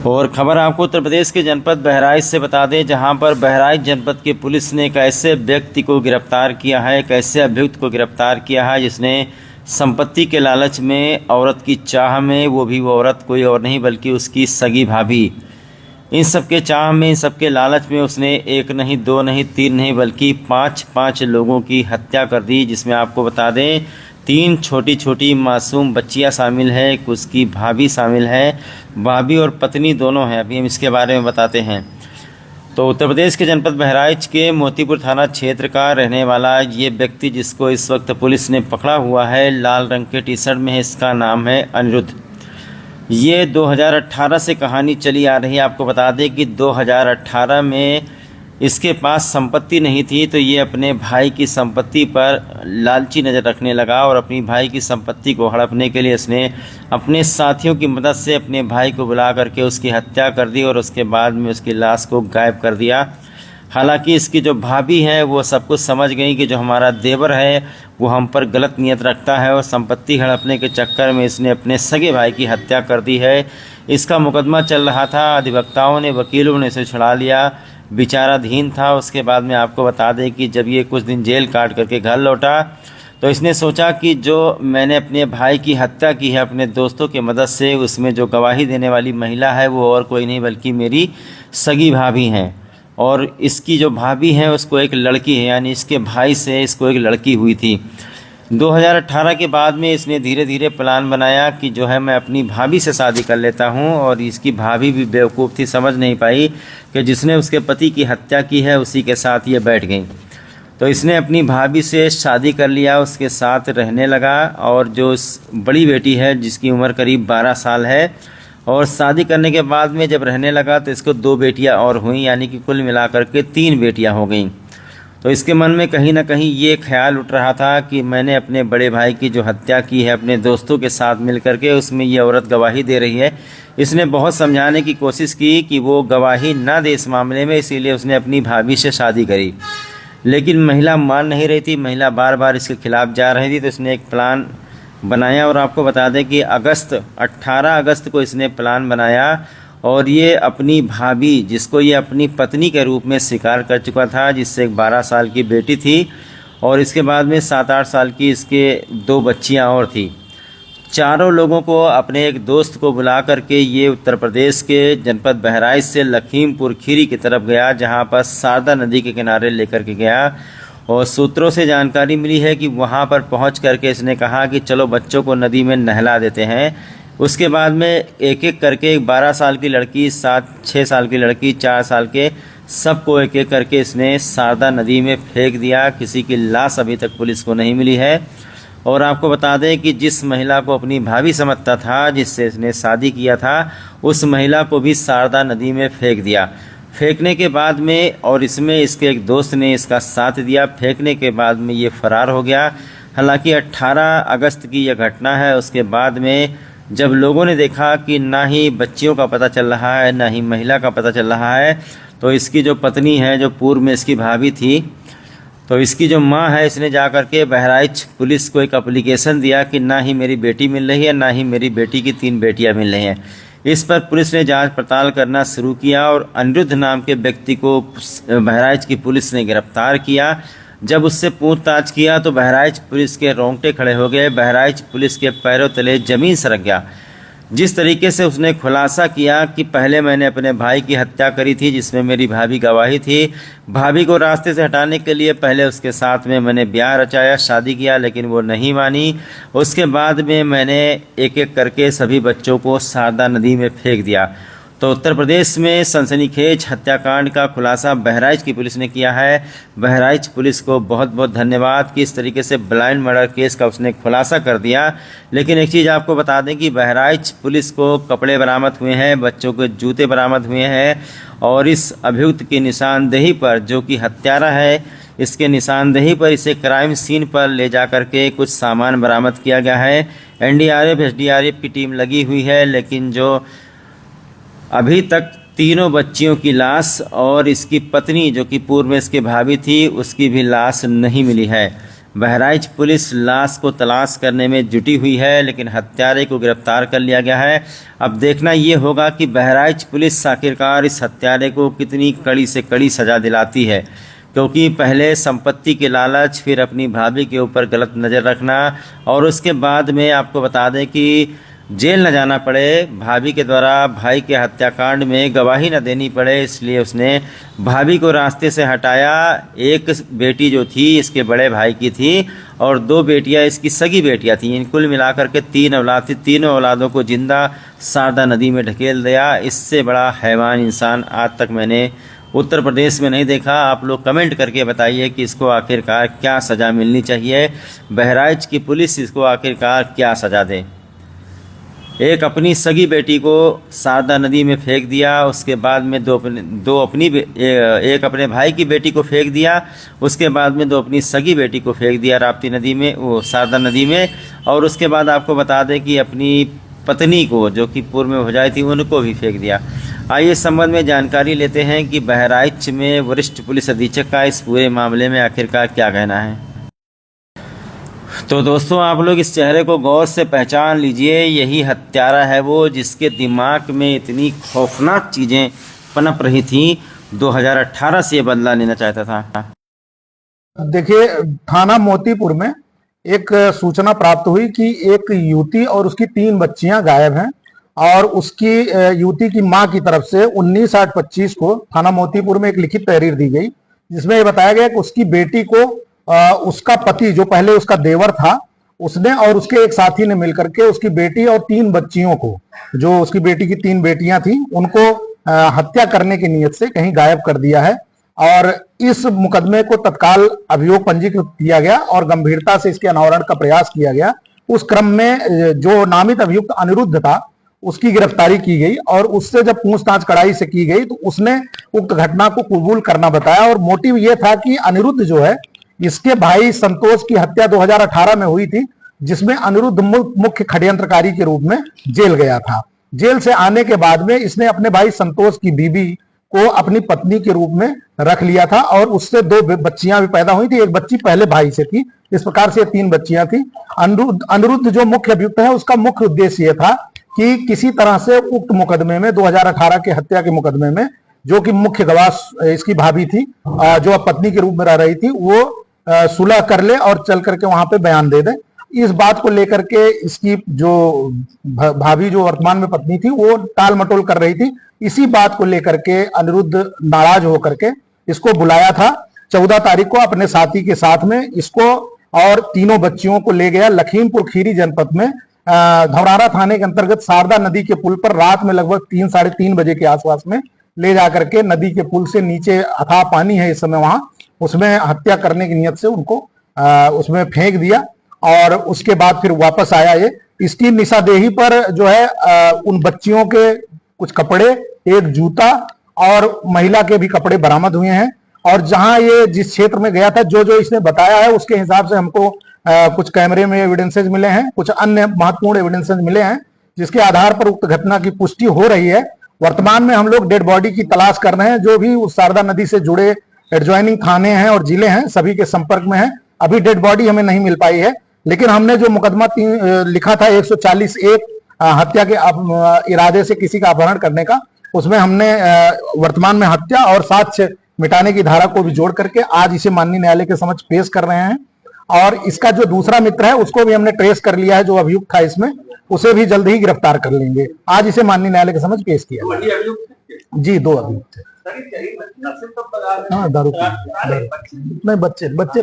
और खबर आपको उत्तर प्रदेश के जनपद बहराइच से बता दें, जहां पर बहराइच जनपद की पुलिस ने एक ऐसे व्यक्ति को गिरफ्तार किया है, एक ऐसे अभियुक्त को गिरफ्तार किया है जिसने संपत्ति के लालच में, औरत की चाह में, वो औरत कोई और नहीं बल्कि उसकी सगी भाभी, इन सब के चाह में, इन सब के लालच में उसने एक नहीं, दो नहीं, तीन नहीं बल्कि पाँच लोगों की हत्या कर दी। जिसमें आपको बता दें 3 छोटी छोटी मासूम बच्चियां शामिल है, उसकी भाभी शामिल है, भाभी और पत्नी दोनों हैं। अभी हम इसके बारे में बताते हैं। तो उत्तर प्रदेश के जनपद बहराइच के मोतीपुर थाना क्षेत्र का रहने वाला ये व्यक्ति, जिसको इस वक्त पुलिस ने पकड़ा हुआ है, लाल रंग के टी शर्ट में है, इसका नाम है अनिरुद्ध। ये 2018 से कहानी चली आ रही है। आपको बता दें कि 2018 में इसके पास संपत्ति नहीं थी, तो ये अपने भाई की संपत्ति पर लालची नज़र रखने लगा और अपनी भाई की संपत्ति को हड़पने के लिए इसने अपने साथियों की मदद से अपने भाई को बुला करके उसकी हत्या कर दी और उसके बाद में उसकी लाश को गायब कर दिया। हालांकि इसकी जो भाभी है वो सब कुछ समझ गई कि जो हमारा देवर है वो हम पर गलत नियत रखता है और संपत्ति हड़पने के चक्कर में इसने अपने सगे भाई की हत्या कर दी है। इसका मुकदमा चल रहा था, अधिवक्ताओं ने, वकीलों ने इसे छुड़ा लिया, विचाराधीन था। उसके बाद में आपको बता दें कि जब ये कुछ दिन जेल काट करके घर लौटा तो इसने सोचा कि जो मैंने अपने भाई की हत्या की है अपने दोस्तों की मदद से, उसमें जो गवाही देने वाली महिला है वो और कोई नहीं बल्कि मेरी सगी भाभी हैं। और इसकी जो भाभी है उसको एक लड़की है, यानी इसके भाई से इसको एक लड़की हुई थी। 2018 के बाद में इसने धीरे धीरे प्लान बनाया कि जो है मैं अपनी भाभी से शादी कर लेता हूं, और इसकी भाभी भी बेवकूफ़ थी, समझ नहीं पाई कि जिसने उसके पति की हत्या की है उसी के साथ ये बैठ गई। तो इसने अपनी भाभी से शादी कर लिया, उसके साथ रहने लगा। और जो बड़ी बेटी है जिसकी उम्र करीब 12 साल है, और शादी करने के बाद में जब रहने लगा तो इसको 2 बेटियां और हुई, यानी कि कुल मिलाकर के 3 बेटियां हो गईं। तो इसके मन में कहीं ना कहीं ये ख्याल उठ रहा था कि मैंने अपने बड़े भाई की जो हत्या की है अपने दोस्तों के साथ मिल करके, उसमें ये औरत गवाही दे रही है। इसने बहुत समझाने की कोशिश की कि वो गवाही ना दे इस मामले में, इसीलिए उसने अपनी भाभी से शादी करी। लेकिन महिला मान नहीं रही थी, महिला बार बार इसके खिलाफ जा रही थी। तो इसने एक प्लान बनाया, और आपको बता दें कि 18 अगस्त को इसने प्लान बनाया, और ये अपनी भाभी, जिसको ये अपनी पत्नी के रूप में स्वीकार कर चुका था, जिससे एक 12 साल की बेटी थी और इसके बाद में 7-8 साल की इसके 2 बच्चियां और थी, चारों लोगों को, अपने एक दोस्त को बुला करके ये उत्तर प्रदेश के जनपद बहराइच से लखीमपुर खीरी की तरफ गया, जहां पर शारदा नदी के किनारे लेकर के गया। और सूत्रों से जानकारी मिली है कि वहां पर पहुंच करके इसने कहा कि चलो बच्चों को नदी में नहला देते हैं। उसके बाद में एक एक करके 12 साल की लड़की, 6 साल की लड़की, 4 साल के, सबको एक एक करके इसने शारदा नदी में फेंक दिया। किसी की लाश अभी तक पुलिस को नहीं मिली है। और आपको बता दें कि जिस महिला को अपनी भाभी समझता था, जिससे इसने शादी किया था, उस महिला को भी शारदा नदी में फेंक दिया। फेंकने के बाद में, और इसमें इसके एक दोस्त ने इसका साथ दिया, फेंकने के बाद में ये फरार हो गया। हालांकि 18 अगस्त की यह घटना है। उसके बाद में जब लोगों ने देखा कि ना ही बच्चियों का पता चल रहा है, ना ही महिला का पता चल रहा है, तो इसकी जो पत्नी है, जो पूर्व में इसकी भाभी थी, तो इसकी जो माँ है, इसने जा कर के बहराइच पुलिस को एक एप्लीकेशन दिया कि ना ही मेरी बेटी मिल रही है, ना ही मेरी बेटी की 3 बेटियां मिल रही हैं। इस पर पुलिस ने जांच पड़ताल करना शुरू किया और अनिरुद्ध नाम के व्यक्ति को बहराइच की पुलिस ने गिरफ्तार किया। जब उससे पूछताछ किया तो बहराइच पुलिस के रोंगटे खड़े हो गए, बहराइच पुलिस के पैरों तले ज़मीन सरक गया। जिस तरीके से उसने खुलासा किया कि पहले मैंने अपने भाई की हत्या करी थी, जिसमें मेरी भाभी गवाही थी। भाभी को रास्ते से हटाने के लिए पहले उसके साथ में मैंने ब्याह रचाया, शादी किया, लेकिन वो नहीं मानी। उसके बाद में मैंने एक एक करके सभी बच्चों को शारदा नदी में फेंक दिया। तो उत्तर प्रदेश में सनसनीखेज हत्याकांड का खुलासा बहराइच की पुलिस ने किया है। बहराइच पुलिस को बहुत बहुत धन्यवाद कि इस तरीके से ब्लाइंड मर्डर केस का उसने खुलासा कर दिया। लेकिन एक चीज़ आपको बता दें कि बहराइच पुलिस को कपड़े बरामद हुए हैं, बच्चों के जूते बरामद हुए हैं, और इस अभियुक्त की निशानदेही पर, जो कि हत्यारा है, इसके निशानदेही पर इसे क्राइम सीन पर ले जा करके कुछ सामान बरामद किया गया है। NDRF SDRF की टीम लगी हुई है, लेकिन जो अभी तक 3 बच्चियों की लाश और इसकी पत्नी, जो कि पूर्व में इसके भाभी थी, उसकी भी लाश नहीं मिली है। बहराइच पुलिस लाश को तलाश करने में जुटी हुई है, लेकिन हत्यारे को गिरफ्तार कर लिया गया है। अब देखना ये होगा कि बहराइच पुलिस आखिरकार इस हत्यारे को कितनी कड़ी से कड़ी सज़ा दिलाती है, क्योंकि पहले संपत्ति के लालच, फिर अपनी भाभी के ऊपर गलत नज़र रखना, और उसके बाद में आपको बता दें कि जेल न जाना पड़े, भाभी के द्वारा भाई के हत्याकांड में गवाही न देनी पड़े, इसलिए उसने भाभी को रास्ते से हटाया। एक बेटी जो थी इसके बड़े भाई की थी और 2 बेटियां इसकी सगी बेटियां थीं। इन कुल मिलाकर के 3 औलाद थी। तीनों औलादों को जिंदा शारदा नदी में ढकेल दिया। इससे बड़ा हैवान इंसान आज तक मैंने उत्तर प्रदेश में नहीं देखा। आप लोग कमेंट करके बताइए कि इसको आखिरकार क्या सज़ा मिलनी चाहिए। बहराइच की पुलिस इसको आखिरकार क्या सज़ा दे। एक अपनी सगी बेटी को शारदा नदी में फेंक दिया, उसके बाद में एक अपने भाई की बेटी को फेंक दिया, उसके बाद में 2 अपनी सगी बेटी को फेंक दिया राप्ती नदी में, वो शारदा नदी में, और उसके बाद आपको बता दें कि अपनी पत्नी को, जो कि पूर्व में हो जाई थी, उनको भी फेंक दिया। आइए इस संबंध में जानकारी लेते हैं कि बहराइच में वरिष्ठ पुलिस अधीक्षक का इस पूरे मामले में आखिरकार क्या कहना है। तो दोस्तों, आप लोग इस चेहरे को गौर से पहचान लीजिए। यही हत्यारा है वो जिसके दिमाग में इतनी खौफनाक चीज़ें पनप रही थी। 2018 से ये बदला लेना चाहता था। देखिए, थाना मोतीपुर में एक सूचना प्राप्त हुई कि एक युवती और उसकी 3 बच्चियां गायब हैं, और उसकी युवती की मां की तरफ से 19/8/25 को थाना मोतीपुर में एक लिखित तहरीर दी गई, जिसमें ये बताया गया कि उसकी बेटी को उसका पति, जो पहले उसका देवर था, उसने और उसके एक साथी ने मिलकर के उसकी बेटी और 3 बच्चियों को, जो उसकी बेटी की 3 बेटियां थी, उनको हत्या करने की नीयत से कहीं गायब कर दिया है। और इस मुकदमे को तत्काल अभियोग पंजीकृत किया गया और गंभीरता से इसके अनावरण का प्रयास किया गया। उस क्रम में जो नामित अभियुक्त अनिरुद्ध था, उसकी गिरफ्तारी की गई, और उससे जब पूछताछ कड़ाई से की गई तो उसने उक्त घटना को कबूल करना बताया। और मोटिव यह था कि अनिरुद्ध जो है, इसके भाई संतोष की हत्या 2018 में हुई थी, जिसमें अनिरुद्ध मुख्य षड्यंत्रकारी के रूप में जेल गया था। जेल से आने के बाद में इसने अपने भाई संतोष की बीबी को अपनी पत्नी के रूप में रख लिया था, और उससे 2 बच्चियां भी पैदा हुई थी। एक बच्ची पहले भाई से थी। इस प्रकार से 3 बच्चियां थी। अनिरुद्ध जो मुख्य अभियुक्त है, उसका मुख्य उद्देश्य यह था कि किसी तरह से उक्त मुकदमे में, 2018 के हत्या के मुकदमे में, जो कि मुख्य गवाह इसकी भाभी थी, जो अब पत्नी के रूप में रह रही थी, वो सुलह कर ले और चल करके वहां पे बयान दे दे। इस बात को लेकर के इसकी जो भाभी, जो वर्तमान में पत्नी थी, वो टाल मटोल कर रही थी। इसी बात को लेकर के अनिरुद्ध नाराज होकर के इसको बुलाया था 14 तारीख को अपने साथी के साथ में। इसको और तीनों बच्चियों को ले गया लखीमपुर खीरी जनपद में धौरारा थाने के अंतर्गत शारदा नदी के पुल पर रात में लगभग 3 साढ़े 3 बजे के आसपास में ले जाकर के नदी के पुल से नीचे अथाह पानी है इस समय वहां, उसमें हत्या करने की नियत से उनको उसमें फेंक दिया। और उसके बाद फिर वापस आया। ये इसकी निशादेही पर जो है उन बच्चियों के कुछ कपड़े, एक जूता और महिला के भी कपड़े बरामद हुए हैं। और जहां ये जिस क्षेत्र में गया था, जो जो इसने बताया है, उसके हिसाब से हमको कुछ कैमरे में एविडेंसेज मिले हैं, कुछ अन्य महत्वपूर्ण एविडेंसेज मिले हैं, जिसके आधार पर उक्त घटना की पुष्टि हो रही है। वर्तमान में हम लोग डेड बॉडी की तलाश कर रहे हैं, जो भी उस शारदा नदी से जुड़े एडजॉइनिंग थाने हैं और जिले हैं, सभी के संपर्क में हैं। अभी डेड बॉडी हमें नहीं मिल पाई है, लेकिन हमने जो मुकदमा लिखा था 140(1) हत्या के इरादे से किसी का अपहरण करने का, उसमें हमने वर्तमान में हत्या और साक्ष्य मिटाने की धारा को भी जोड़ करके आज इसे माननीय न्यायालय के समक्ष पेश कर रहे हैं। और इसका जो दूसरा मित्र है, उसको भी हमने ट्रेस कर लिया है, जो अभियुक्त था इसमें, उसे भी जल्द ही गिरफ्तार कर लेंगे। आज इसे माननीय न्यायालय के समक्ष पेश किया जी। 2 अभियुक्त थे। हाँ, दारू नहीं, बच्चे